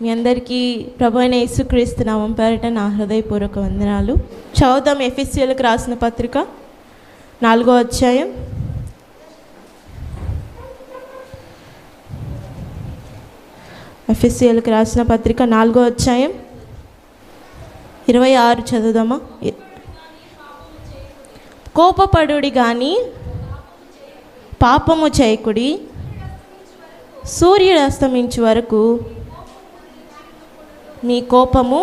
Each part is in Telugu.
మీ అందరికీ ప్రభు అయిన యేసుక్రీస్తు నామం పేరిట నా హృదయపూర్వక వందనాలు. చదువుదాం ఎఫెసీయులకు రాసిన పత్రిక 4వ అధ్యాయం. ఎఫెసీయులకు రాసిన పత్రిక 4వ అధ్యాయం 26 చదువుదామా. కోపపడుడి గాని పాపము చేయకుడి, సూర్యుడు అస్తమించు వరకు మీ కోపము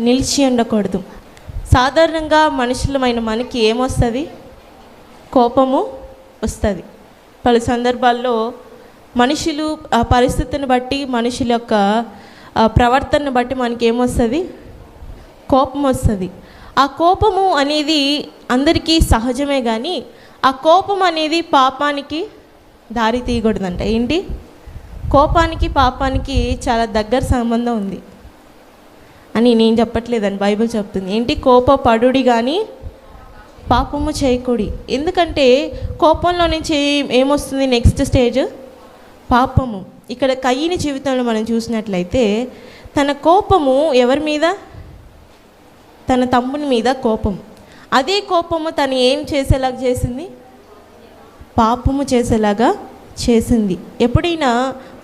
నిలిచి ఉండకూడదు. సాధారణంగా మనుషులమైన మనకి ఏమొస్తుంది? కోపము వస్తుంది. పలు సందర్భాల్లో మనుషులు ఆ పరిస్థితిని బట్టి, మనుషుల యొక్క ప్రవర్తనను బట్టి మనకి ఏమొస్తుంది? కోపం వస్తుంది. ఆ కోపము అనేది అందరికీ సహజమే, కానీ ఆ కోపం అనేది పాపానికి దారి తీయకూడదంట. ఏంటి? కోపానికి పాపానికి చాలా దగ్గర సంబంధం ఉంది అని నేను చెప్పట్లేదని బైబిల్ చెప్తుంది. ఏంటి? కోపపడుడి కానీ పాపము చేయకూడి. ఎందుకంటే కోపంలో నుంచి ఏమొస్తుంది? నెక్స్ట్ స్టేజ్ పాపము. ఇక్కడ కయ్యని జీవితంలో మనం చూసినట్లయితే తన కోపము ఎవరి మీద? తన తమ్ముని మీద కోపం. అదే కోపము తను ఏం చేసేలాగా చేసింది? పాపము చేసేలాగా చేసింది. ఎప్పుడైనా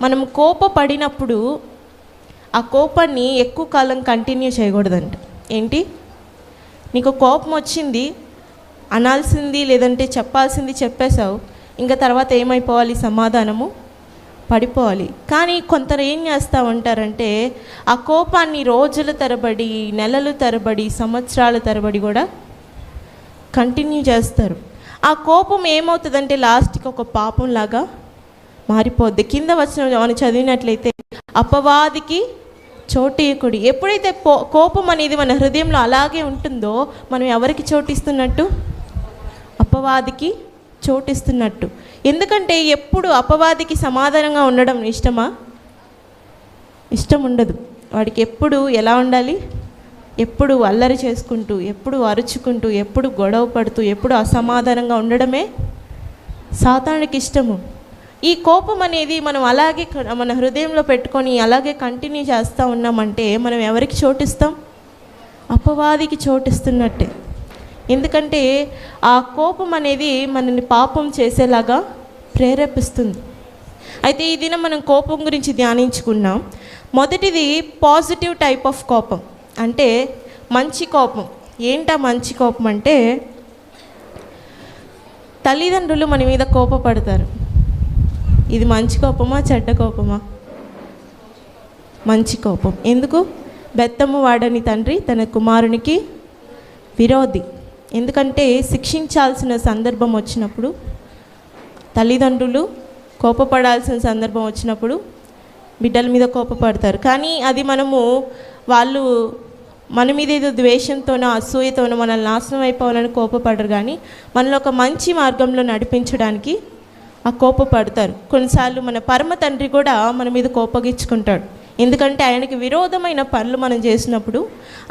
మనం కోపపడినప్పుడు ఆ కోపాన్ని ఎక్కువ కాలం కంటిన్యూ చేయకూడదంట. ఏంటి? నీకు కోపం వచ్చింది, అనాల్సింది లేదంటే చెప్పాల్సింది చెప్పేశావు, ఇంకా తర్వాత ఏమైపోవాలి? సమాధానము పడిపోవాలి. కానీ కొందరు ఏం చేస్తూ ఉంటారంటే ఆ కోపాన్ని రోజుల తరబడి, నెలలు తరబడి, సంవత్సరాల తరబడి కూడా కంటిన్యూ చేస్తారు. ఆ కోపం ఏమవుతుందంటే లాస్ట్కి ఒక పాపంలాగా మారిపోద్ది. కింద వచ్చిన మనం చదివినట్లయితే అపవాదికి చోటియకుడి. ఎప్పుడైతే కోపం అనేది మన హృదయంలో అలాగే ఉంటుందో మనం ఎవరికి చోటిస్తున్నట్టు? అపవాదికి చోటిస్తున్నట్టు. ఎందుకంటే ఎప్పుడు అపవాదికి సమాధానంగా ఉండడం ఇష్టమా? ఇష్టం ఉండదు. వాడికి ఎప్పుడు ఎలా ఉండాలి? ఎప్పుడు అల్లరి చేసుకుంటూ, ఎప్పుడు అరుచుకుంటూ, ఎప్పుడు గొడవ పడుతూ, ఎప్పుడు అసమాధానంగా ఉండడమే సాతానుడికి ఇష్టము. ఈ కోపం అనేది మనం అలాగే మన హృదయంలో పెట్టుకొని అలాగే కంటిన్యూ చేస్తూ ఉన్నామంటే మనం ఎవరికి చోటిస్తాం? అపవాదికి చోటిస్తున్నట్టే. ఎందుకంటే ఆ కోపం అనేది మనల్ని పాపం చేసేలాగా ప్రేరేపిస్తుంది. అయితే ఈ దినం మనం కోపం గురించి ధ్యానించుకున్నాం. మొదటిది పాజిటివ్ టైప్ ఆఫ్ కోపం, అంటే మంచి కోపం. ఏంటా మంచి కోపం అంటే తల్లిదండ్రులు మన మీద కోపపడతారు. ఇది మంచి కోపమా చెడ్డ కోపమా? మంచి కోపం. ఎందుకు? బెత్తము వాడని తండ్రి తన కుమారునికి విరోధి. ఎందుకంటే శిక్షించాల్సిన సందర్భం వచ్చినప్పుడు, తల్లిదండ్రులు కోపపడాల్సిన సందర్భం వచ్చినప్పుడు బిడ్డల మీద కోపపడతారు. కానీ అది వాళ్ళు మన మీద ఏదో ద్వేషంతోనో అసూయతోనో మనల్ని నాశనం అయిపోవాలని కోపపడరు, కానీ మనల్ని ఒక మంచి మార్గంలో నడిపించడానికి ఆ కోపపడతారు. కొన్నిసార్లు మన పరమ తండ్రి కూడా మన మీద కోపగించుకుంటాడు. ఎందుకంటే ఆయనకి విరోధమైన పనులు మనం చేసినప్పుడు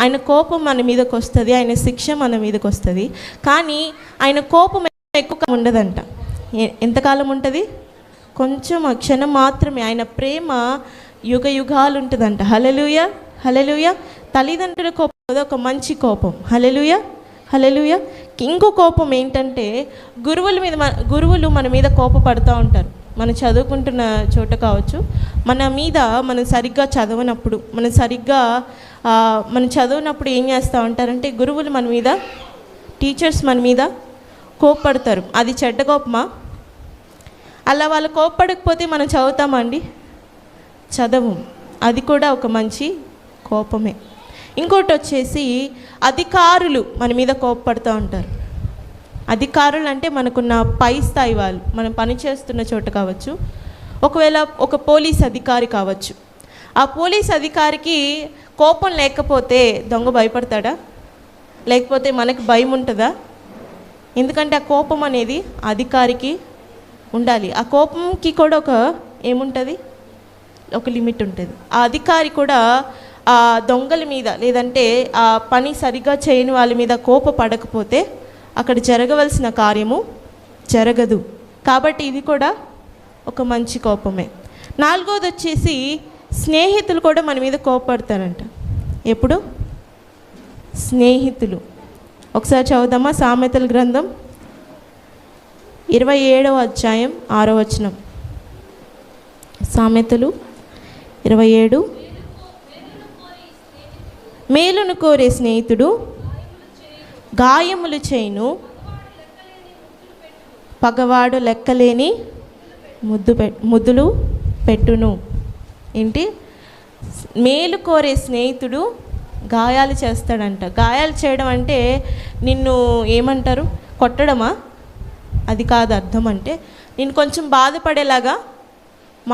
ఆయన కోపం మన మీదకి వస్తుంది, ఆయన శిక్ష మన మీదకి వస్తుంది. కానీ ఆయన కోపం ఎక్కువ ఉండదంట. ఎంతకాలం ఉంటుంది? కొంచెం క్షణం మాత్రమే. ఆయన ప్రేమ యుగ యుగాలు ఉంటుందంట. హల్లెలూయా, హల్లెలూయా. తల్లిదండ్రుల కోపం ఒక మంచి కోపం. హల్లెలూయా, హల్లెలూయా. ఇంకో కోపం ఏంటంటే గురువులు మన మీద కోపపడుతూ ఉంటారు. మనం చదువుకుంటున్న చోట కావచ్చు, మనం సరిగ్గా చదవనప్పుడు, మనం చదవనప్పుడు ఏం చేస్తూ ఉంటారంటే గురువులు మన మీద, టీచర్స్ మన మీద కోపపడతారు. అది చెడ్డ కోపమా? అలా వాళ్ళు కోపపడకపోతే మనం చదువుతామా అండి? చదవం. అది కూడా ఒక మంచి కోపమే. ఇంకోటి వచ్చేసి అధికారులు మన మీద కోపపడుతూ ఉంటారు. అధికారులు అంటే మనకున్న పై స్థాయి వాళ్ళు, మనం పనిచేస్తున్న చోట కావచ్చు, ఒకవేళ ఒక పోలీస్ అధికారి కావచ్చు. ఆ పోలీస్ అధికారికి కోపం లేకపోతే దొంగ భయపడతాడా? లేకపోతే మనకు భయం ఉంటుందా? ఎందుకంటే ఆ కోపం అనేది అధికారికి ఉండాలి. ఆ కోపంకి కూడా ఏముంటుంది? ఒక లిమిట్ ఉంటుంది. ఆ అధికారి కూడా ఆ దొంగల మీద లేదంటే ఆ పని సరిగ్గా చేయని వాళ్ళ మీద కోపపడకపోతే అక్కడ జరగవలసిన కార్యము జరగదు. కాబట్టి ఇది కూడా ఒక మంచి కోపమే. నాలుగోది వచ్చేసి స్నేహితులు కూడా మన మీద కోపడతారంట. ఎప్పుడు? స్నేహితులు. ఒకసారి చదువుదామా సామెతల గ్రంథం 27వ అధ్యాయం 6వ వచనం. సామెతలు 27. మేలును కోరే స్నేహితుడు గాయములు చేయును, పగవాడు లెక్కలేని ముద్దులు పెట్టును. ఏంటి? మేలు కోరే స్నేహితుడు గాయాలు చేస్తాడంట. గాయాలు చేయడం అంటే నిన్ను ఏమంటారు, కొట్టడమా? అది కాదు అర్థం. అంటే నేను కొంచెం బాధపడేలాగా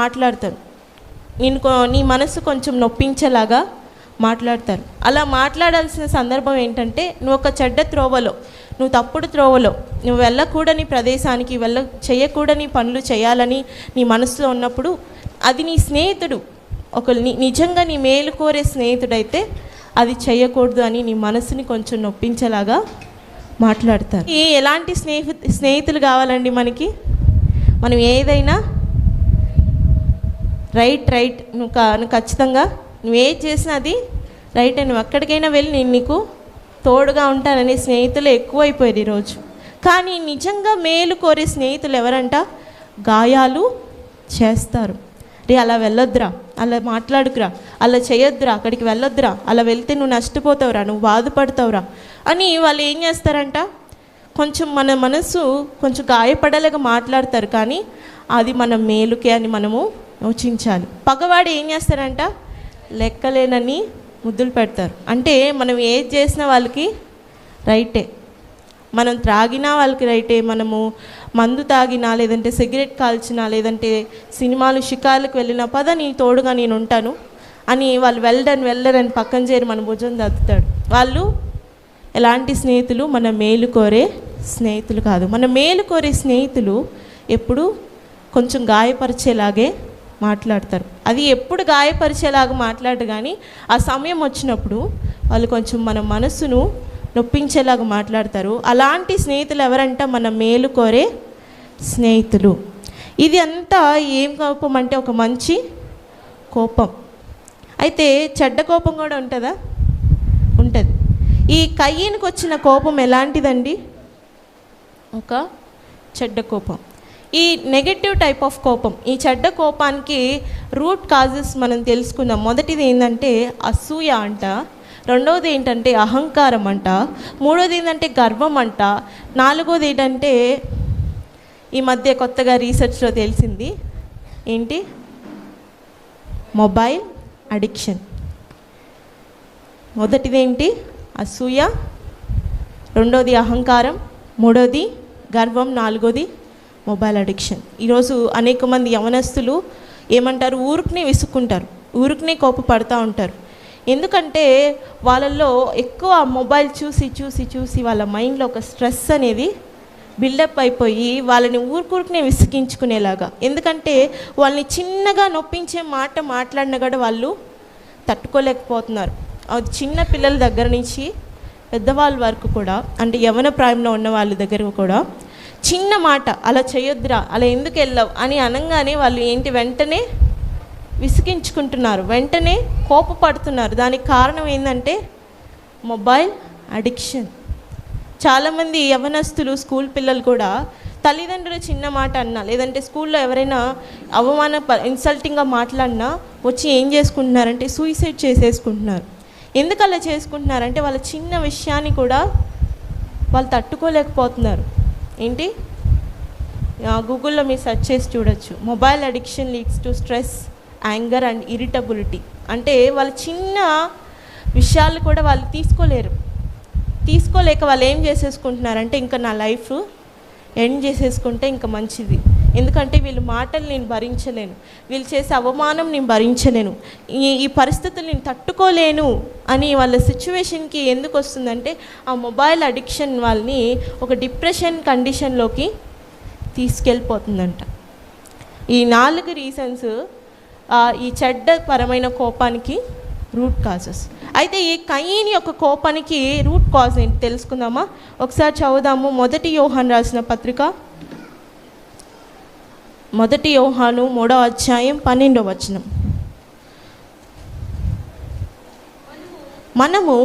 మాట్లాడతారు, నీ మనసు కొంచెం నొప్పించేలాగా మాట్లాడతారు. అలా మాట్లాడాల్సిన సందర్భం ఏంటంటే, నువ్వు ఒక చెడ్డ త్రోవలో, నువ్వు తప్పుడు త్రోవలో, నువ్వు వెళ్ళకూడని ప్రదేశానికి చేయకూడని పనులు చేయాలని నీ మనసులో ఉన్నప్పుడు, అది నీ స్నేహితుడు నిజంగా నీ మేలు కోరే స్నేహితుడైతే అది చేయకూడదు అని నీ మనసుని కొంచెం నొప్పించేలాగా మాట్లాడతారు. ఎలాంటి స్నేహితులు కావాలండి మనకి? మనం ఏదైనా రైట్ నువ్వు ఖచ్చితంగా నువ్వేది చేసినా అది రైట్, నువ్వు ఎక్కడికైనా వెళ్ళి నేను నీకు తోడుగా ఉంటాననే స్నేహితులు ఎక్కువైపోయారు ఈరోజు. కానీ నిజంగా మేలు కోరే స్నేహితులు ఎవరంట? గాయాలు చేస్తారు. రే అలా వెళ్ళొద్దురా, అలా మాట్లాడుకురా, అలా చేయొద్దురా, అక్కడికి వెళ్ళొద్దురా, అలా వెళ్తే నువ్వు నష్టపోతావురా, నువ్వు బాధపడతావురా అని వాళ్ళు ఏం చేస్తారంట? కొంచెం మన మనసు కొంచెం గాయపడేలాగా మాట్లాడతారు. కానీ అది మన మేలుకే అని మనము యోచించాలి. పగవాడు ఏం చేస్తారంట? లెక్కలేనని ముద్దులు పెడతారు. అంటే మనం ఏది చేసినా వాళ్ళకి రైటే, మనం త్రాగినా వాళ్ళకి రైటే, మనము మందు తాగినా, లేదంటే సిగరెట్ కాల్చినా, లేదంటే సినిమాలు షికార్లకు వెళ్ళినా, పద నీ తోడుగా నేను ఉంటాను అని వాళ్ళు వెళ్ళరని పక్కన చేరి మన భుజం దద్దుతాడు. వాళ్ళు ఎలాంటి స్నేహితులు? మన మేలు కోరే స్నేహితులు కాదు. మన మేలు కోరే స్నేహితులు ఎప్పుడు కొంచెం గాయపరిచేలాగే మాట్లాడతారు. అది ఎప్పుడు గాయపరిచేలాగా మాట్లాడరు, కానీ ఆ సమయం వచ్చినప్పుడు వాళ్ళు కొంచెం మన మనసును నొప్పించేలాగా మాట్లాడతారు. అలాంటి స్నేహితులు ఎవరంట? మన మేలు కోరే స్నేహితులు. ఇది అంతా ఏం కోపం అంటే ఒక మంచి కోపం. అయితే చెడ్డ కోపం కూడా ఉంటుందా? ఉంటుంది. ఈ కయ్యనికి వచ్చిన కోపం ఎలాంటిదండి? ఒక చెడ్డ కోపం. ఈ నెగటివ్ టైప్ ఆఫ్ కోపం, ఈ చెడ్డ కోపానికి రూట్ కాజెస్ మనం తెలుసుకుందాం. మొదటిది ఏంటంటే అసూయ అంట, రెండవది ఏంటంటే అహంకారం అంట, మూడవది ఏంటంటే గర్వం అంట, నాలుగవది ఏంటంటే ఈ మధ్య కొత్తగా రీసెర్చ్లో తెలిసింది ఏంటి? Mobile addiction. మొదటిది ఏంటి? అసూయ, రెండోది అహంకారం, మూడోది గర్వం, నాలుగోది మొబైల్ అడిక్షన్. ఈరోజు అనేక మంది యవనస్తులు ఏమంటారు? ఊరికనే విసుక్కుంటారు, ఊరికనే కోపపడుతూ ఉంటారు. ఎందుకంటే వాళ్ళల్లో ఎక్కువ మొబైల్ చూసి చూసి చూసి వాళ్ళ మైండ్లో ఒక స్ట్రెస్ అనేది బిల్డప్ అయిపోయి వాళ్ళని ఊరికూరికనే విసిగించుకునేలాగా. ఎందుకంటే వాళ్ళని చిన్నగా నొప్పించే మాట మాట్లాడినా కూడా వాళ్ళు తట్టుకోలేకపోతున్నారు. అది చిన్న పిల్లల దగ్గర నుంచి పెద్దవాళ్ళ వరకు కూడా, అంటే యవన ప్రాయంలో ఉన్న వాళ్ళ దగ్గర కూడా చిన్న మాట, అలా చేయొద్దురా, అలా ఎందుకు వెళ్ళావు అని అనగానే వాళ్ళు ఏంటి? వెంటనే విసిగించుకుంటున్నారు, వెంటనే కోపపడుతున్నారు. దానికి కారణం ఏంటంటే మొబైల్ అడిక్షన్. చాలామంది యవనస్తులు, స్కూల్ పిల్లలు కూడా తల్లిదండ్రులు చిన్న మాట అన్నా, లేదంటే స్కూల్లో ఎవరైనా ఇన్సల్టింగ్గా మాట్లాడినా వచ్చి ఏం చేసుకుంటున్నారంటే సూసైడ్ చేసేసుకుంటున్నారు. ఎందుకు అలా చేసుకుంటున్నారంటే వాళ్ళ చిన్న విషయాన్ని కూడా వాళ్ళు తట్టుకోలేకపోతున్నారు. ఏంటి? గూగుల్లో మీరు సెర్చ్ చేసి చూడొచ్చు. Mobile addiction leads to stress, anger and irritability. అంటే వాళ్ళ చిన్న విషయాలు కూడా వాళ్ళు తీసుకోలేక వాళ్ళు ఏం చేసేసుకుంటున్నారంటే ఇంకా నా లైఫ్ ఎండ్ చేసేసుకుంటే ఇంకా మంచిది, ఎందుకంటే వీళ్ళ మాటలు నేను భరించలేను, వీళ్ళు చేసే అవమానం నేను భరించలేను, ఈ పరిస్థితులు నేను తట్టుకోలేను అని వాళ్ళ సిచ్యువేషన్కి ఎందుకు వస్తుందంటే ఆ మొబైల్ అడిక్షన్ వాళ్ళని ఒక డిప్రెషన్ కండిషన్లోకి తీసుకెళ్ళిపోతుందంట. ఈ 4 రీజన్స్ ఈ చెడ్డ పరమైన కోపానికి రూట్ కాజెస్. అయితే ఈ కయీని యొక్క కోపానికి రూట్ కాజ్ ఏంటి తెలుసుకుందామా? ఒకసారి చదువుదాము. 1 యోహాను రాసిన పత్రిక 1 యోహాను 3వ అధ్యాయం 12వ వచనం. మనము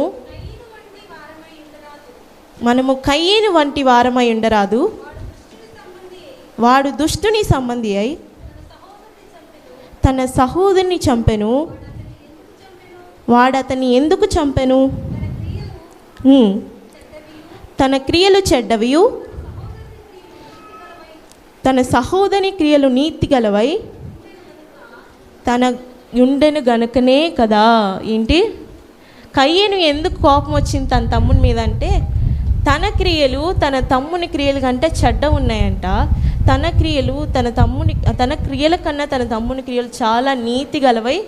కయీను వంటి వారమై ఉండరాదు. వాడు దుష్టుని సంబంధి అయి తన సహోదరుని చంపెను. వాడు అతన్ని ఎందుకు చంపెను? తన క్రియలు చెడ్డవియు తన సహోదరి క్రియలు నీతి గలవై తన ఉండెను గనుకనే కదా. ఏంటి, కయ్యను ఎందుకు కోపం వచ్చింది తన తమ్ముని మీద అంటే, తన క్రియలు తన తమ్ముని క్రియల కంటే చెడ్డ ఉన్నాయంట. తన క్రియల కన్నా తన తమ్ముని క్రియలు చాలా నీతి గలవై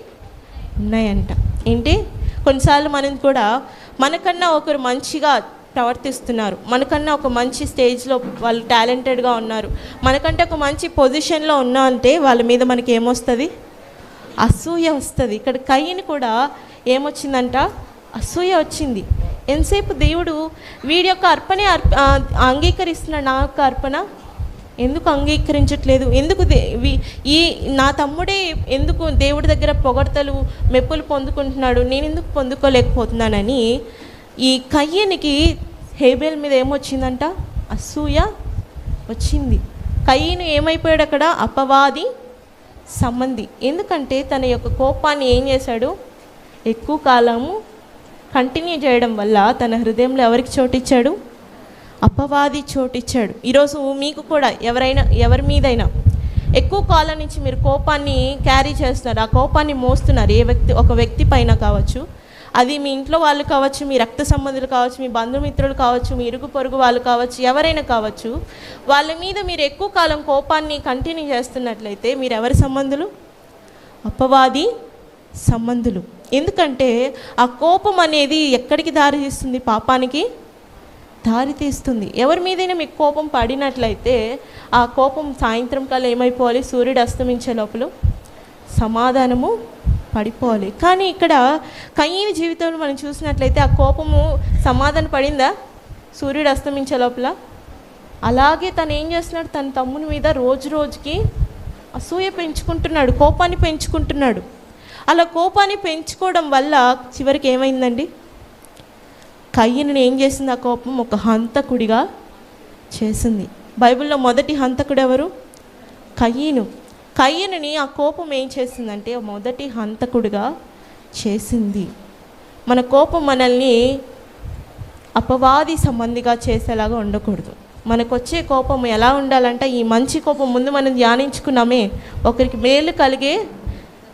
ఉన్నాయంట. ఏంటి, కొన్నిసార్లు మనం కూడా మనకన్నా ఒకరు మంచిగా ప్రవర్తిస్తున్నారు, మనకన్నా ఒక మంచి స్టేజ్లో వాళ్ళు టాలెంటెడ్గా ఉన్నారు, మనకంటే ఒక మంచి పొజిషన్లో ఉన్నా అంటే వాళ్ళ మీద మనకి ఏమొస్తుంది? అసూయ వస్తుంది. ఇక్కడ కయ్యని కూడా ఏమొచ్చిందంట? అసూయ వచ్చింది. ఎంతసేపు దేవుడు వీడి యొక్క అర్పణే అంగీకరిస్తున్నాడు, నా యొక్క అర్పణ ఎందుకు అంగీకరించట్లేదు? ఎందుకు ఈ నా తమ్ముడే ఎందుకు దేవుడి దగ్గర పొగడ్తలు మెప్పులు పొందుకుంటున్నాడు, నేను ఎందుకు పొందుకోలేకపోతున్నానని ఈ కయ్యనికి హేబేల్ మీద ఏమొచ్చిందంట? అసూయ వచ్చింది. కయ్యను ఏమైపోయాడు అక్కడ? అపవాది సంబంధి. ఎందుకంటే తన యొక్క కోపాన్ని ఏం చేశాడు? ఎక్కువ కాలము కంటిన్యూ చేయడం వల్ల తన హృదయంలో ఎవరికి చోటిచ్చాడు? అపవాది చోటిచ్చాడు. ఈరోజు మీకు కూడా ఎవరి మీదైనా ఎక్కువ కాలం నుంచి మీరు కోపాన్ని క్యారీ చేస్తున్నారు, ఆ కోపాన్ని మోస్తున్నారు. ఒక వ్యక్తి పైన కావచ్చు, అది మీ ఇంట్లో వాళ్ళు కావచ్చు, మీ రక్త సంబంధులు కావచ్చు, మీ బంధుమిత్రులు కావచ్చు, మీ ఇరుగు పొరుగు వాళ్ళు కావచ్చు, ఎవరైనా కావచ్చు. వాళ్ళ మీద మీరు ఎక్కువ కాలం కోపాన్ని కంటిన్యూ చేస్తున్నట్లయితే మీరు ఎవరి సంబంధులు? అపవాది సంబంధులు. ఎందుకంటే ఆ కోపం అనేది ఎక్కడికి దారి తీస్తుంది? పాపానికి దారి తీస్తుంది. ఎవరి మీదైనా మీకు కోపం పడినట్లయితే ఆ కోపం సాయంత్రం కల్లా ఏమైపోవాలి? సూర్యుడు అస్తమించే లోపల సమాధానము పడిపోవాలి. కానీ ఇక్కడ కయ్యని జీవితంలో మనం చూసినట్లయితే ఆ కోపము సమాధానం పడిందా? సూర్యుడు అస్తమించే లోపల. అలాగే తను ఏం చేస్తున్నాడు? తన తమ్ముని మీద రోజు రోజుకి అసూయ పెంచుకుంటున్నాడు, కోపాన్ని పెంచుకుంటున్నాడు. అలా కోపాన్ని పెంచుకోవడం వల్ల చివరికి ఏమైందండి? కయ్యను ఏం చేసింది? ఆ కోపం ఒక హంతకుడిగా చేసింది. బైబిల్లో మొదటి హంతకుడు ఎవరు? కయ్యను. కయ్యనుని ఆ కోపం ఏం చేసిందంటే మొదటి హంతకుడిగా చేసింది. మన కోపం మనల్ని అపవాది సంబంధిగా చేసేలాగా ఉండకూడదు. మనకు వచ్చే కోపం ఎలా ఉండాలంటే, ఈ మంచి కోపం ముందు మనం ధ్యానించుకున్నామే, ఒకరికి మేలు కలిగే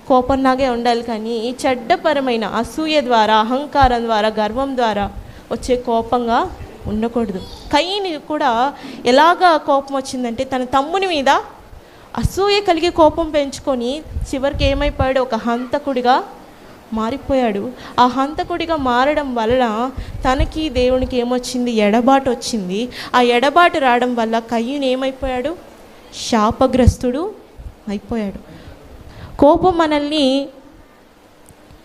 కోపంలాగే ఉండాలి. కానీ ఈ చెడ్డపరమైన అసూయ ద్వారా, అహంకారం ద్వారా, గర్వం ద్వారా వచ్చే కోపంగా ఉండకూడదు. కయ్యని కూడా ఎలాగా కోపం వచ్చిందంటే తన తమ్ముని మీద అసూయ కలిగి కోపం పెంచుకొని చివరికి ఏమైపోయాడు? ఒక హంతకుడిగా మారిపోయాడు. ఆ హంతకుడిగా మారడం వలన తనకి దేవునికి ఏమొచ్చింది? ఎడబాటు వచ్చింది. ఆ ఎడబాటు రావడం వల్ల కయ్యను ఏమైపోయాడు? శాపగ్రస్తుడు అయిపోయాడు. కోపం మనల్ని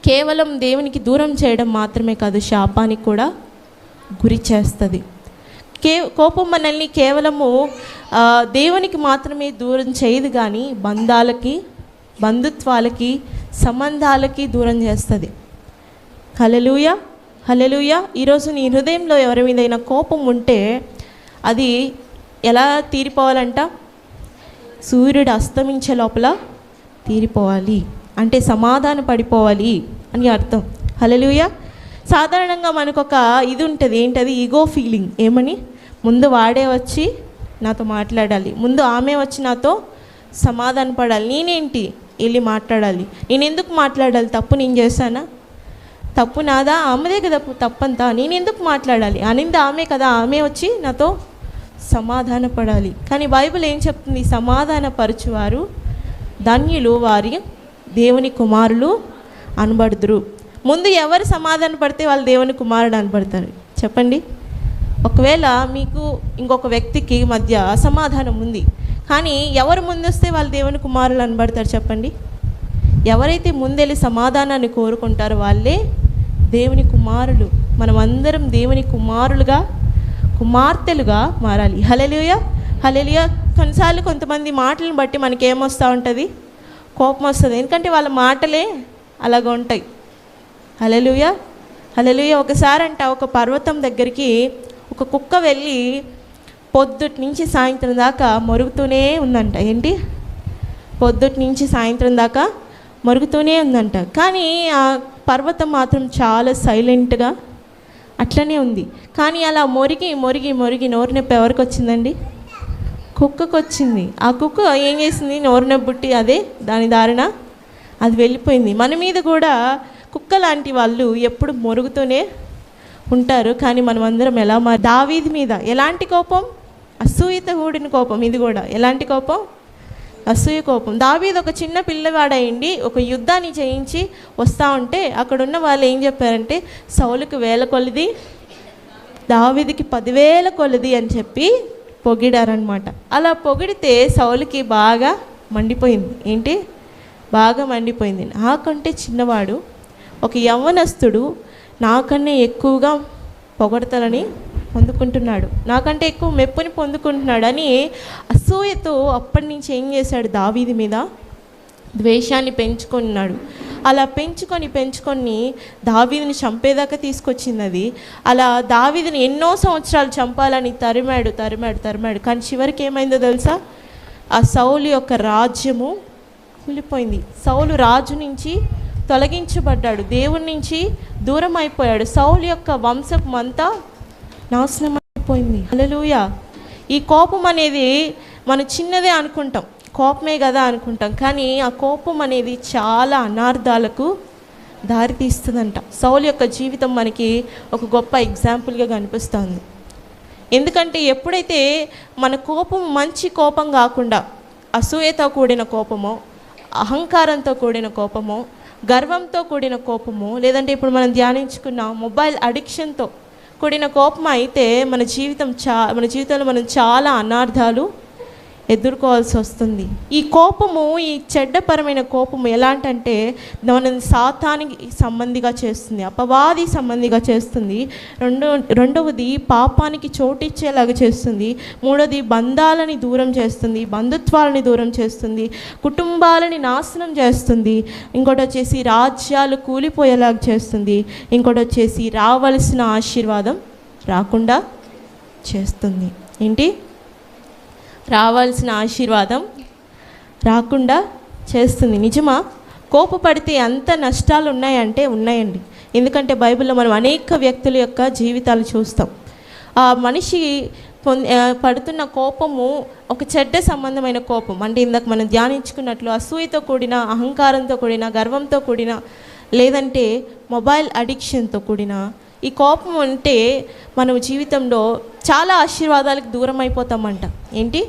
కేవలం దేవునికి దూరం చేయడం మాత్రమే కాదు, శాపానికి కూడా గురి చేస్తుంది. కోపం మనల్ని కేవలము దేవునికి మాత్రమే దూరం చేయదు, కానీ బంధాలకి, బంధుత్వాలకి, సంబంధాలకి దూరం చేస్తుంది. హల్లెలూయా, హల్లెలూయా. ఈరోజు నీ హృదయంలో ఎవరి మీదైనా కోపం ఉంటే అది ఎలా తీరిపోవాలంట? సూర్యుడు అస్తమించే లోపల తీరిపోవాలి, అంటే సమాధాన పడిపోవాలి అని అర్థం. హల్లెలూయా. సాధారణంగా మనకు ఒక ఇది ఉంటుంది, ఏంటది? Ego feeling. ఏమని? ముందు వాడే వచ్చి నాతో మాట్లాడాలి, ముందు ఆమె వచ్చి నాతో సమాధాన పడాలి, నేనేంటి వెళ్ళి మాట్లాడాలి, నేను ఎందుకు మాట్లాడాలి? తప్పు నేను చేశానా? తప్పు నాదా? ఆమెదే కదా తప్పంతా, నేను ఎందుకు మాట్లాడాలి? అనింది ఆమె కదా, ఆమె వచ్చి నాతో సమాధాన పడాలి. కానీ బైబిల్ ఏం చెప్తుంది? సమాధాన పరచువారు ధన్యులు, వారి దేవుని కుమారులు అనబడుదురు. ముందు ఎవరు సమాధాన పడితే వాళ్ళు దేవుని కుమారుడు అనబడతారు? చెప్పండి. ఒకవేళ మీకు ఇంకొక వ్యక్తికి మధ్య అసమాధానం ఉంది, కానీ ఎవరు ముందొస్తే వాళ్ళు దేవుని కుమారులు అనబడతారు? చెప్పండి. ఎవరైతే ముందెళ్ళి సమాధానాన్ని కోరుకుంటారో వాళ్ళే దేవుని కుమారులు. మనం అందరం దేవుని కుమారులుగా, కుమార్తెలుగా మారాలి. హల్లెలూయా, హల్లెలూయా. కొన్నిసార్లు కొంతమంది మాటలను బట్టి మనకి ఏమొస్తూ ఉంటుంది? కోపం వస్తుంది. ఎందుకంటే వాళ్ళ మాటలే అలాగ ఉంటాయి. హల్లెలూయా. హల్లెలూయా. ఒకసారి అంట ఒక పర్వతం దగ్గరికి ఒక కుక్క వెళ్ళి పొద్దుటి నుంచి సాయంత్రం దాకా మొరుగుతూనే ఉందంట. ఏంటి? పొద్దుటి నుంచి సాయంత్రం దాకా మొరుగుతూనే ఉందంట. కానీ ఆ పర్వతం మాత్రం చాలా సైలెంట్గా అట్లనే ఉంది. కానీ అలా మొరిగి మొరిగి మొరిగి నోరు నొప్పి ఎవరికి వచ్చిందండి? కుక్కకు వచ్చింది. ఆ కుక్క ఏం చేసింది? నోరు నొప్పి పుట్టి అదే దాని దారిన అది వెళ్ళిపోయింది. మన మీద కూడా కుక్క లాంటి వాళ్ళు ఎప్పుడు మొరుగుతూనే ఉంటారు. కానీ మనం అందరం ఎలా దావీదు మీద ఎలాంటి కోపం? అసూయతో కూడిన కోపం. ఇది కూడా ఎలాంటి కోపం? అసూయ కోపం. దావీదు ఒక చిన్న పిల్లవాడయిండి ఒక యుద్ధాన్ని చేయించి వస్తూ ఉంటే అక్కడున్న వాళ్ళు ఏం చెప్పారంటే, సౌలుకి 1000 కొలది, దావీదుకి 10,000 కొలది అని చెప్పి పొగిడారనమాట. అలా పొగిడితే సౌలుకి బాగా మండిపోయింది. ఏంటి? బాగా మండిపోయింది. నాకంటే చిన్నవాడు ఒక యవ్వనస్తుడు నాకన్నా ఎక్కువగా పొగడతలని పొందుకుంటున్నాడు, నాకంటే ఎక్కువ మెప్పుని పొందుకుంటున్నాడు అని అసూయతో అప్పటి నుంచి ఏం చేశాడు? దావీదు మీద ద్వేషాన్ని పెంచుకున్నాడు. అలా పెంచుకొని దావీదుని చంపేదాకా తీసుకొచ్చింది అది. అలా దావీదుని ఎన్నో సంవత్సరాలు చంపాలని తరిమాడు. కానీ చివరికి ఏమైందో తెలుసా? ఆ సౌలు యొక్క రాజ్యము కూలిపోయింది. సౌలు రాజు నుంచి తొలగించబడ్డాడు, దేవుని నుంచి దూరం అయిపోయాడు. సౌలు యొక్క వంశం అంతా నాశనం అయిపోయింది. హల్లెలూయా. ఈ కోపం అనేది మనం చిన్నదే అనుకుంటాం, కోపమే కదా అనుకుంటాం. కానీ ఆ కోపం అనేది చాలా అనార్థాలకు దారితీస్తుందంట. సౌలు యొక్క జీవితం మనకి ఒక గొప్ప ఎగ్జాంపుల్గా కనిపిస్తుంది. ఎందుకంటే ఎప్పుడైతే మన కోపం మంచి కోపం కాకుండా అసూయతో కూడిన కోపమో, అహంకారంతో కూడిన కోపమో, గర్వంతో కూడిన కోపమో, లేదంటే ఇప్పుడు మనం ధ్యానించుకున్న మొబైల్ అడిక్షన్తో కూడిన కోపం అయితే మన జీవితంలో మనం చాలా అనార్థాలు ఎదుర్కోవాల్సి వస్తుంది. ఈ కోపము, ఈ చెడ్డపరమైన కోపము ఎలాంటంటే మనల్ని సాతానికి సంబంధిగా చేస్తుంది, అపవాది సంబంధిగా చేస్తుంది. రెండవది పాపానికి చోటిచ్చేలాగా చేస్తుంది. మూడవది బంధాలని దూరం చేస్తుంది, బంధుత్వాలని దూరం చేస్తుంది, కుటుంబాలని నాశనం చేస్తుంది. ఇంకోటి వచ్చేసి రాజ్యాలు కూలిపోయేలాగా చేస్తుంది. ఇంకోటి వచ్చేసి రావలసిన ఆశీర్వాదం రాకుండా చేస్తుంది. ఏంటి? రావాల్సిన ఆశీర్వాదం రాకుండా చేస్తుంది. నిజమా? కోపపడితే ఎంత నష్టాలు ఉన్నాయంటే ఉన్నాయండి. ఎందుకంటే బైబిల్లో మనం అనేక వ్యక్తుల యొక్క జీవితాలు చూస్తాం. ఆ మనిషి పడుతున్న కోపము ఒక చెడ్డ సంబంధమైన కోపం. అంటే ఇందాక మనం ధ్యానించుకున్నట్లు అసూయతో కూడిన, అహంకారంతో కూడిన, గర్వంతో కూడిన, లేదంటే మొబైల్ అడిక్షన్తో కూడిన ఈ కోపం అంటే మనం జీవితంలో చాలా ఆశీర్వాదాలకు దూరం అయిపోతామంట. ఏంటి?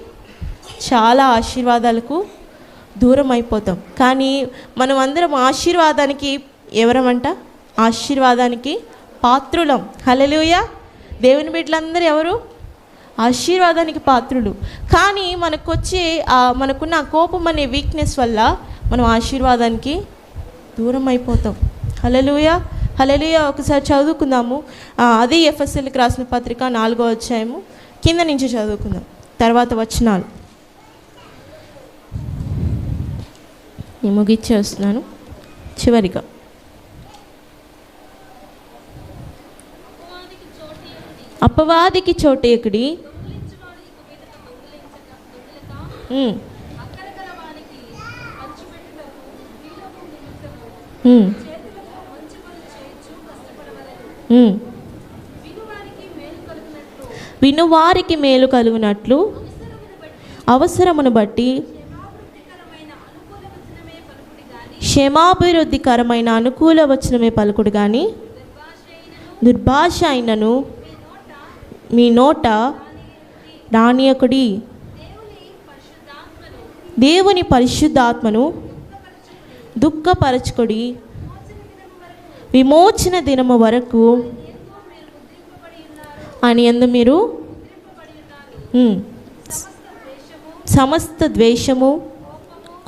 చాలా ఆశీర్వాదాలకు దూరం అయిపోతాం. కానీ మనం అందరం ఆశీర్వాదానికి ఎవరమంట? ఆశీర్వాదానికి పాత్రులం. హల్లెలూయా. దేవుని బిడ్డలందరూ ఎవరు? ఆశీర్వాదానికి పాత్రులు. కానీ మనకున్న కోపం అనే వీక్నెస్ వల్ల మనం ఆశీర్వాదానికి దూరం అయిపోతాం. హల్లెలూయా. హల్లెలూయా. ఒకసారి చదువుకుందాము. అదే ఎఫెసీయులకు రాసిన పత్రిక 4వ అధ్యాయము కింద నుంచి చదువుకుందాం, తర్వాత వచనాలు నేను ముగిచ్చేస్తున్నాను. చివరిగా అపవాదికి చోటేకుడి, వినువారికి మేలు కలుగునట్లు అవసరమును బట్టి క్షేమాభివృద్ధికరమైన అనుకూల వచనమే పలుకుడు కానీ దుర్భాష అయినను మీ నోట రానియకుడి. దేవుని పరిశుద్ధాత్మను దుఃఖపరచుకుడి, విమోచన దినము వరకు అని యందు మీరు సమస్త ద్వేషము,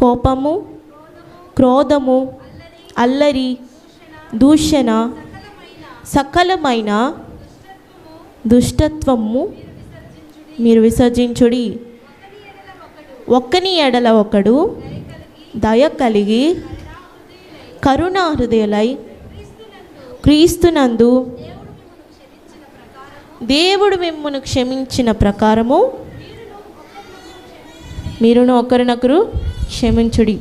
కోపము, క్రోధము, అల్లరి, దూషణ, సకలమైన దుష్టత్వము మీరు విసర్జించుడి. ఒక్కని ఎడల ఒకడు దయ కలిగి కరుణా హృదయులై క్రీస్తునందు దేవుడు మిమ్మును క్షమించిన ప్రకారము మీరును ఒకరినొకరు క్షమించుడి.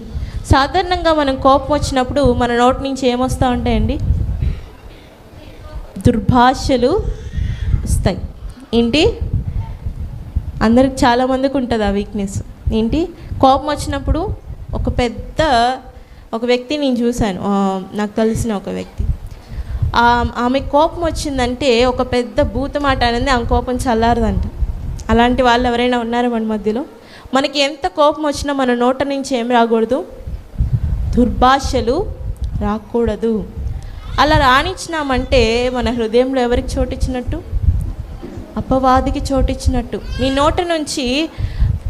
సాధారణంగా మనం కోపం వచ్చినప్పుడు మన నోటి నుంచి ఏమొస్తూ ఉంటాయండి? దుర్భాషలు వస్తాయి. ఏంటి? అందరికి చాలామందికి ఉంటుంది ఆ వీక్నెస్. ఏంటి? కోపం వచ్చినప్పుడు ఒక వ్యక్తి నేను చూశాను, నాకు తెలిసిన ఒక వ్యక్తి. ఆమె కోపం వచ్చిందంటే ఒక పెద్ద భూతమాట అనేది ఆమె కోపం చల్లారదంట. అలాంటి వాళ్ళు ఎవరైనా ఉన్నారా మన మధ్యలో? మనకి ఎంత కోపం వచ్చినా మన నోట నుంచి ఏం రాకూడదు? దుర్భాషలు రాకూడదు. అలా రానిచ్చినామంటే మన హృదయంలో ఎవరికి చోటిచ్చినట్టు? అపవాదికి చోటిచ్చినట్టు. నీ నోట నుంచి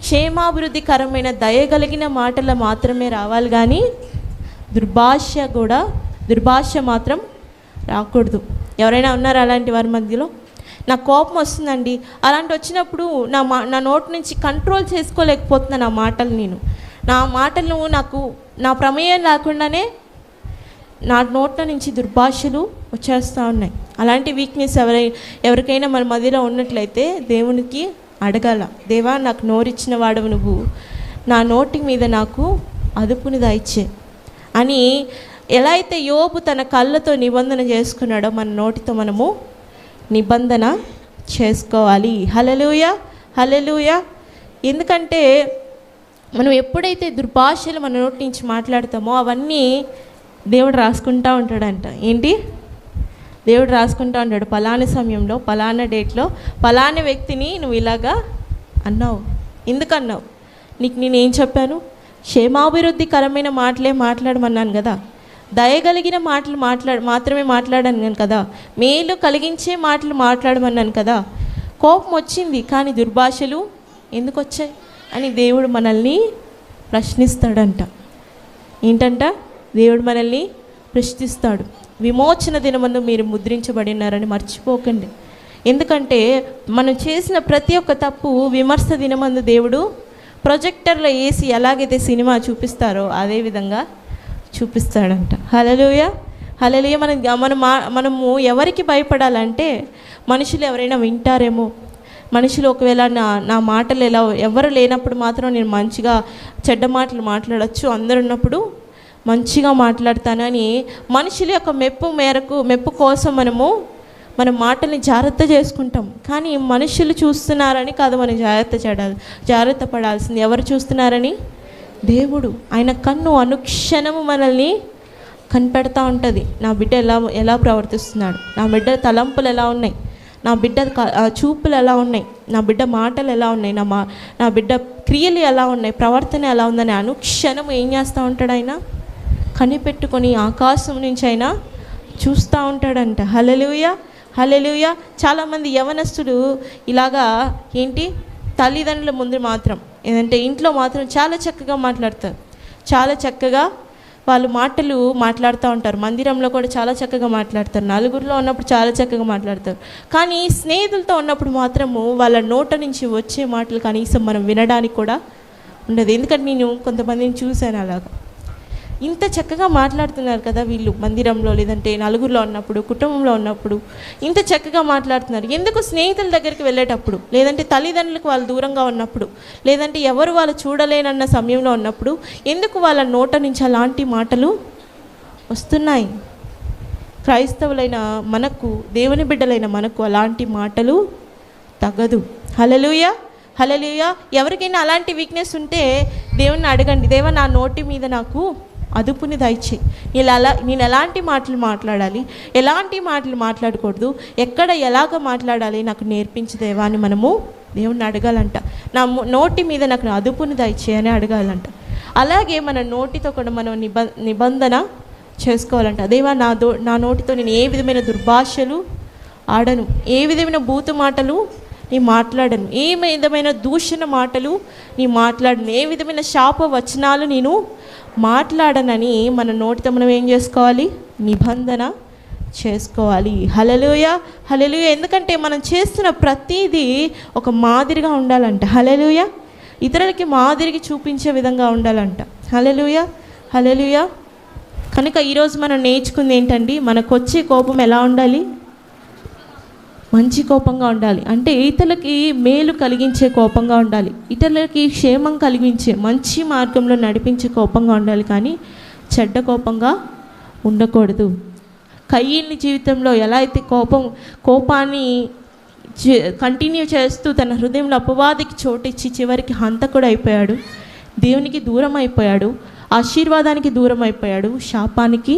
క్షేమాభివృద్ధికరమైన దయగలిగిన మాటలు మాత్రమే రావాలి, కానీ దుర్భాష మాత్రం రాకూడదు. ఎవరైనా ఉన్నారా అలాంటి వారి మధ్యలో? నాకు కోపం వస్తుందండి, అలాంటి వచ్చినప్పుడు నా నోటి నుంచి కంట్రోల్ చేసుకోలేకపోతున్నాను నా మాటలు నా ప్రమేయం లేకుండానే నా నోట్ల నుంచి దుర్భాషలు వచ్చేస్తూ ఉన్నాయి. అలాంటి వీక్నెస్ ఎవరికైనా మన మధ్యలో ఉన్నట్లయితే దేవునికి అడగాల, దేవా నాకు నోరిచ్చిన వాడవు నువ్వు, నా నోటి మీద నాకు అదుపుని దయచే అని. ఎలా అయితే యోబు తన కళ్ళతో నిబంధన చేసుకున్నాడో మన నోటితో మనము నిబంధన చేసుకోవాలి. హల్లెలూయా, హల్లెలూయా. ఎందుకంటే మనం ఎప్పుడైతే దుర్భాషలు మన నోటి నుంచి మాట్లాడతామో అవన్నీ దేవుడు రాసుకుంటూ ఉంటాడంట. ఏంటి? దేవుడు రాసుకుంటూ ఉంటాడు. పలానా సమయంలో, పలానా డేట్లో, పలానా వ్యక్తిని నువ్వు ఇలాగా అన్నావు. ఎందుకు అన్నావు? నీకు నేనేం చెప్పాను? క్షేమాభివృద్ధికరమైన మాటలే మాట్లాడమన్నాను కదా, దయగలిగిన మాటలు మాత్రమే మాట్లాడాను కదా, మేలు కలిగించే మాటలు మాట్లాడమన్నాను కదా. కోపం వచ్చింది కానీ దుర్భాషలు ఎందుకు వచ్చాయి అని దేవుడు మనల్ని ప్రశ్నిస్తాడంట. ఏంటంట? దేవుడు మనల్ని ప్రశ్నిస్తాడు. విమోచన దినమందు మీరు ముద్రించబడినారని మర్చిపోకండి. ఎందుకంటే మనం చేసిన ప్రతి ఒక్క తప్పు విమర్శ దినమందు దేవుడు ప్రొజెక్టర్లో వేసి ఎలాగైతే సినిమా చూపిస్తారో అదే విధంగా చూపిస్తాడంట. హల్లెలూయా, హల్లెలూయా. మనము ఎవరికి భయపడాలంటే మనుషులు ఎవరైనా వింటారేమో, మనుషులు ఒకవేళ నా మాటలు ఎవరు లేనప్పుడు మాత్రం నేను మంచిగా చెడ్డ మాటలు మాట్లాడచ్చు, అందరు ఉన్నప్పుడు మంచిగా మాట్లాడతానని మనుషుల యొక్క మెప్పు కోసం మన మాటల్ని జాగ్రత్త చేసుకుంటాం. కానీ మనుషులు చూస్తున్నారని కాదు మనం జాగ్రత్త పడాల్సింది. ఎవరు చూస్తున్నారని? దేవుడు. ఆయన కన్ను అనుక్షణము మనల్ని కనిపెడతా ఉంటుంది. నా బిడ్డ ఎలా ప్రవర్తిస్తున్నాడు, నా బిడ్డ తలంపులు ఎలా ఉన్నాయి, నా బిడ్డ చూపులు ఎలా ఉన్నాయి, నా బిడ్డ మాటలు ఎలా ఉన్నాయి, నా బిడ్డ క్రియలు ఎలా ఉన్నాయి, ప్రవర్తన ఎలా ఉందని అనుక్షణం ఏం చేస్తూ ఉంటాడు? ఆయన కనిపెట్టుకొని ఆకాశం నుంచి అయినా చూస్తూ ఉంటాడంట. హల్లెలూయా, హల్లెలూయా. చాలామంది యవనస్తులు ఇలాగా ఏంటి, తల్లిదండ్రుల ముందు మాత్రం ఏదంటే ఇంట్లో మాత్రం చాలా చక్కగా మాట్లాడతారు, చాలా చక్కగా వాళ్ళు మాటలు మాట్లాడుతూ ఉంటారు. మందిరంలో కూడా చాలా చక్కగా మాట్లాడతారు, నలుగురిలో ఉన్నప్పుడు చాలా చక్కగా మాట్లాడతారు. కానీ స్నేహితులతో ఉన్నప్పుడు మాత్రము వాళ్ళ నోట నుంచి వచ్చే మాటలు కనీసం మనం వినడానికి కూడా ఉండదు. ఎందుకంటే నేను కొంతమందిని చూశాను అలాగా. ఇంత చక్కగా మాట్లాడుతున్నారు కదా వీళ్ళు మందిరంలో, లేదంటే నలుగురిలో ఉన్నప్పుడు, కుటుంబంలో ఉన్నప్పుడు ఇంత చక్కగా మాట్లాడుతున్నారు. ఎందుకు స్నేహితుల దగ్గరికి వెళ్ళేటప్పుడు, లేదంటే తల్లిదండ్రులకు వాళ్ళు దూరంగా ఉన్నప్పుడు, లేదంటే ఎవరు వాళ్ళు చూడలేనన్న సమయంలో ఉన్నప్పుడు ఎందుకు వాళ్ళ నోట నుంచి అలాంటి మాటలు వస్తున్నాయి? క్రైస్తవులైన మనకు, దేవుని బిడ్డలైన మనకు అలాంటి మాటలు తగదు. హల్లెలూయా, హల్లెలూయా. ఎవరికైనా అలాంటి వీక్నెస్ ఉంటే దేవుణ్ణి అడగండి, దేవా నా నోటి మీద నాకు అదుపుని దయచేయి. నేను ఎలాంటి మాటలు మాట్లాడాలి, ఎలాంటి మాటలు మాట్లాడకూడదు, ఎక్కడ ఎలాగ మాట్లాడాలి నాకు నేర్పించు దేవా అని మనము దేవుణ్ణి అడగాలంట. నా నోటి మీద నాకు అదుపుని దయచేయని అడగాలంట. అలాగే మన నోటితో కూడా మనం నిబంధన చేసుకోవాలంట. దేవా నా నోటితో నేను ఏ విధమైన దుర్భాషలు ఆడను, ఏ విధమైన బూతు మాటలు నీ మాట్లాడను, ఏ విధమైన దూషణ మాటలు నీ మాట్లాడను, ఏ విధమైన శాప వచనాలు నేను మాట్లాడనని మన నోటితో మనం ఏం చేసుకోవాలి? నిబంధన చేసుకోవాలి. హల్లెలూయా, హల్లెలూయా. ఎందుకంటే మనం చేస్తున్న ప్రతిదీ ఒక మాదిరిగా ఉండాలంట. హల్లెలూయా. ఇతరులకి మాదిరికి చూపించే విధంగా ఉండాలంట. హల్లెలూయా, హల్లెలూయా. కనుక ఈరోజు మనం నేర్చుకుంది ఏంటండి, మనకు వచ్చే కోపం ఎలా ఉండాలి? మంచి కోపంగా ఉండాలి. అంటే ఇతరులకి మేలు కలిగించే కోపంగా ఉండాలి, ఇతరులకి క్షేమం కలిగించే మంచి మార్గంలో నడిపించే కోపంగా ఉండాలి, కానీ చెడ్డ కోపంగా ఉండకూడదు. కయీను జీవితంలో ఎలా అయితే కోపాన్ని కంటిన్యూ చేస్తూ తన హృదయంలో అపవాదికి చోటిచ్చి చివరికి హంతకుడు అయిపోయాడు, దేవునికి దూరం అయిపోయాడు, ఆశీర్వాదానికి దూరం అయిపోయాడు, శాపానికి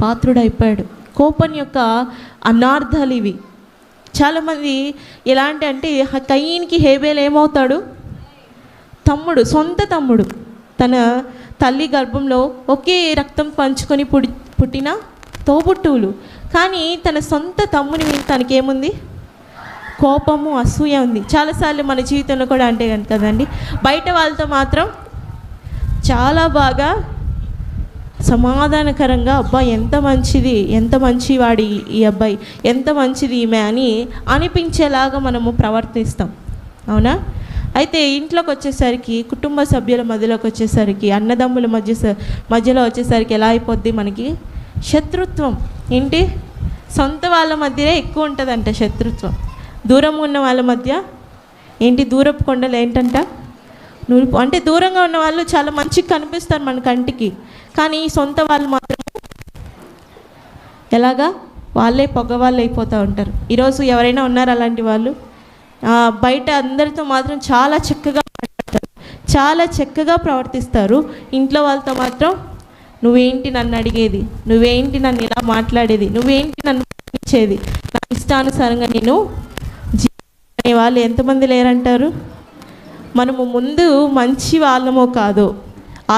పాత్రుడైపోయాడు. కోపం యొక్క అనార్థాలు ఇవి. చాలామంది ఎలాంటి అంటే కయీనుకి హేబేలు ఏమవుతాడు? తమ్ముడు, సొంత తమ్ముడు, తన తల్లి గర్భంలో ఒకే రక్తం పంచుకొని పుట్టిన తోబుట్టువులు. కానీ తన సొంత తమ్ముని మీద తనకేముంది? కోపము, అసూయ ఉంది. చాలాసార్లు మన జీవితంలో కూడా అంటే కదండి, బయట వాళ్ళతో మాత్రం చాలా బాగా సమాధానకరంగా, అబ్బా ఎంత మంచిది, ఎంత మంచివాడి ఈ అబ్బాయి, ఎంత మంచిది ఈమె అని అనిపించేలాగా మనము ప్రవర్తిస్తాం, అవునా? అయితే ఇంట్లోకి వచ్చేసరికి, కుటుంబ సభ్యుల మధ్యలోకి వచ్చేసరికి, అన్నదమ్ముల మధ్యలో వచ్చేసరికి ఎలా అయిపోద్ది? మనకి శత్రుత్వం. ఏంటి? సొంత వాళ్ళ మధ్యనే ఎక్కువ ఉంటుందంట శత్రుత్వం. దూరంగా ఉన్న వాళ్ళ మధ్య ఏంటి? దూరపు కొండలు ఏంటంట? నువ్వు అంటే దూరంగా ఉన్న వాళ్ళు చాలా మంచిగా కనిపిస్తారు మన కంటికి, కానీ సొంత వాళ్ళు మాత్రం ఎలాగా? వాళ్ళే పొగవాళ్ళు అయిపోతూ ఉంటారు. ఈరోజు ఎవరైనా ఉన్నారు అలాంటి వాళ్ళు? బయట అందరితో మాత్రం చాలా చక్కగా మాట్లాడతారు, చాలా చక్కగా ప్రవర్తిస్తారు, ఇంట్లో వాళ్ళతో మాత్రం నువ్వేంటి నన్ను అడిగేది, నువ్వేంటి నన్ను ఇలా మాట్లాడేది, నువ్వేంటి నన్ను ఇచ్చేది, నా ఇష్టానుసారంగా నేను అనే వాళ్ళు ఎంతమంది లేరంటారు? మనము ముందు మంచి వాళ్ళమో కాదో,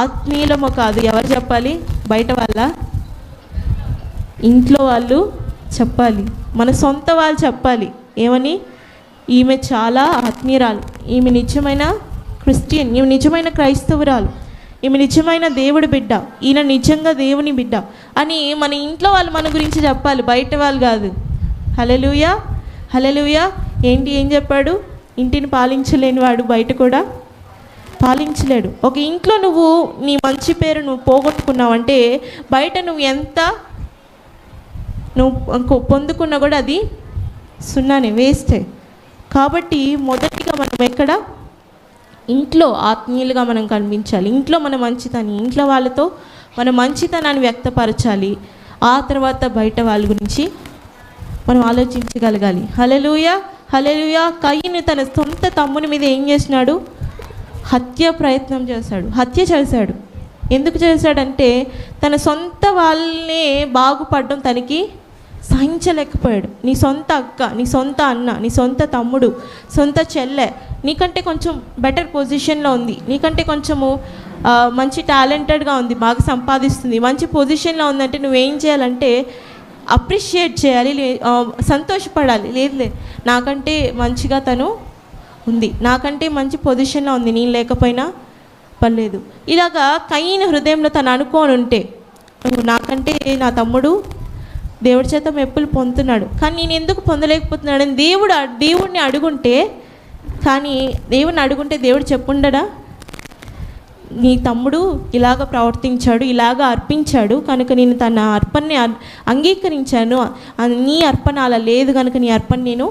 ఆత్మీయులమో కాదు, ఎవరు చెప్పాలి? బయట వాళ్ళ? ఇంట్లో వాళ్ళు చెప్పాలి, మన సొంత వాళ్ళు చెప్పాలి. ఏమని? ఈమె చాలా ఆత్మీయురాలు, ఈమె నిజమైన క్రిస్టియన్, ఈమె నిజమైన క్రైస్తవురాలు, ఈమె నిజమైన దేవుడి బిడ్డ, ఈయన నిజంగా దేవుని బిడ్డ అని మన ఇంట్లో వాళ్ళు మన గురించి చెప్పాలి, బయట వాళ్ళు కాదు. హల్లెలూయా, హల్లెలూయా. ఏంటి, ఏం చెప్పాడు? ఇంటిని పాలించలేని వాడు బయట కూడా పాలించలేడు. ఒక ఇంట్లో నువ్వు నీ మంచి పేరు నువ్వు పోగొట్టుకున్నావంటే బయట నువ్వు పొందుకున్నా కూడా అది సున్నానే, వేస్టే. కాబట్టి మొదటిగా మనం ఎక్కడ? ఇంట్లో ఆత్మీయులుగా మనం కనిపించాలి, ఇంట్లో మన ఇంట్లో వాళ్ళతో మన మంచితనాన్ని వ్యక్తపరచాలి. ఆ తర్వాత బయట వాళ్ళ గురించి మనం ఆలోచించగలగాలి. హల్లెలూయా, హల్లెలూయా. కయీను తన సొంత తమ్ముని మీద ఏం చేసినాడు? హత్య ప్రయత్నం చేశాడు, హత్య చేశాడు. ఎందుకు చేశాడంటే తన సొంత వాళ్ళనే బాగుపడడం తనకి సహించలేకపోయాడు. నీ సొంత అక్క, నీ సొంత అన్న, నీ సొంత తమ్ముడు, సొంత చెల్లె నీకంటే కొంచెం బెటర్ పొజిషన్లో ఉంది, నీకంటే కొంచెము మంచి టాలెంటెడ్గా ఉంది, బాగా సంపాదిస్తుంది, మంచి పొజిషన్లో ఉందంటే నువ్వేం చేయాలంటే అప్రిషియేట్ చేయాలి, సంతోషపడాలి. లేదు, నాకంటే మంచిగా తను ఉంది, నాకంటే మంచి పొజిషన్లో ఉంది, నేను లేకపోయినా పర్లేదు. ఇలాగా కయీను హృదయంలో తను అనుకోని ఉంటే, నాకంటే నా తమ్ముడు దేవుడి చేత మెప్పులు పొందుతున్నాడు, కానీ నేను ఎందుకు పొందలేకపోతున్నాడని దేవుడిని అడుగుంటే, కానీ దేవుడిని అడుగుంటే దేవుడు చెప్పుండడా? నీ తమ్ముడు ఇలాగ ప్రవర్తించాడు, ఇలాగ అర్పించాడు కనుక నేను తన అర్పణని అంగీకరించాను, నీ అర్పణ అలా లేదు కనుక నీ అర్పణ నేను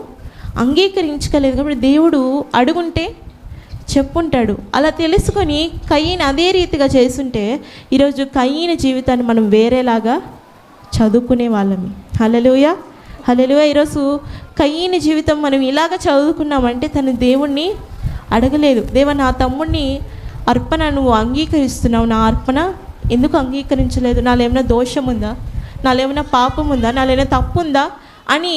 అంగీకరించలేదు. కాబట్టి దేవుడు అడుగుంటే చెప్పుంటాడు. అలా తెలుసుకొని కయీను అదే రీతిగా చేసుంటే ఈరోజు కయీను జీవితాన్ని మనం వేరేలాగా చదువుకునే వాళ్ళమి. హల్లెలూయా, హల్లెలూయా. ఈరోజు కయీను జీవితం మనం ఇలాగ చదువుకున్నామంటే తను దేవుణ్ణి అడగలేదు, దేవా నా తమ్ముడిని అర్పణ నువ్వు అంగీకరిస్తున్నావు, నా అర్పణ ఎందుకు అంగీకరించలేదు? నాలో ఏమైనా దోషం ఉందా, నాలో ఏమైనా పాపం ఉందా, నాలో ఏమైనా తప్పు ఉందా అని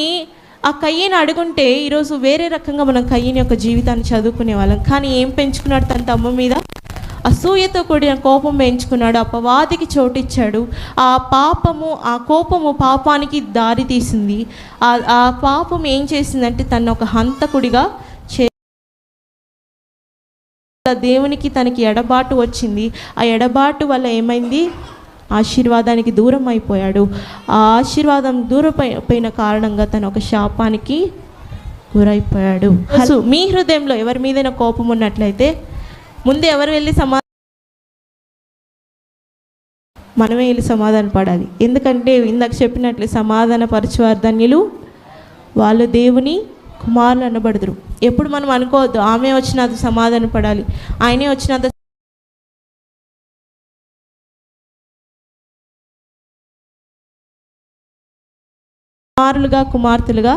ఆ కయ్యను అడుగుంటే ఈరోజు వేరే రకంగా మనం కయ్యని యొక్క జీవితాన్ని చదువుకునే వాళ్ళం. కానీ ఏం పెంచుకున్నాడు? తన తమ్మ మీద అసూయతో కూడిన కోపం పెంచుకున్నాడు, అపవాదికి చోటిచ్చాడు. ఆ కోపము పాపానికి దారి తీసింది. ఆ పాపం ఏం చేసిందంటే తను ఒక హంతకుడిగా దేవునికి తనకి ఎడబాటు వచ్చింది. ఆ ఎడబాటు వల్ల ఏమైంది? ఆశీర్వాదానికి దూరం అయిపోయాడు. ఆ ఆశీర్వాదం దూరపోయిన కారణంగా తను ఒక శాపానికి గురైపోయాడు. మీ హృదయంలో ఎవరి మీదైనా కోపం ఉన్నట్లయితే ముందు ఎవరు వెళ్ళి మనమే వెళ్ళి సమాధాన పడాలి. ఎందుకంటే ఇందాక చెప్పినట్లు సమాధాన పరచువారు ధన్యులు, వాళ్ళు దేవుని కుమారులు అనబడుదురు. ఎప్పుడు మనం అనుకోవద్దు ఆమె వచ్చినంత సమాధాన పడాలి, ఆయనే వచ్చినంత కుమారులుగా కుమార్తెలుగా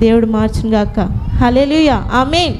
దేవుడు మార్చును గాక. హల్లెలూయా, ఆమేన్.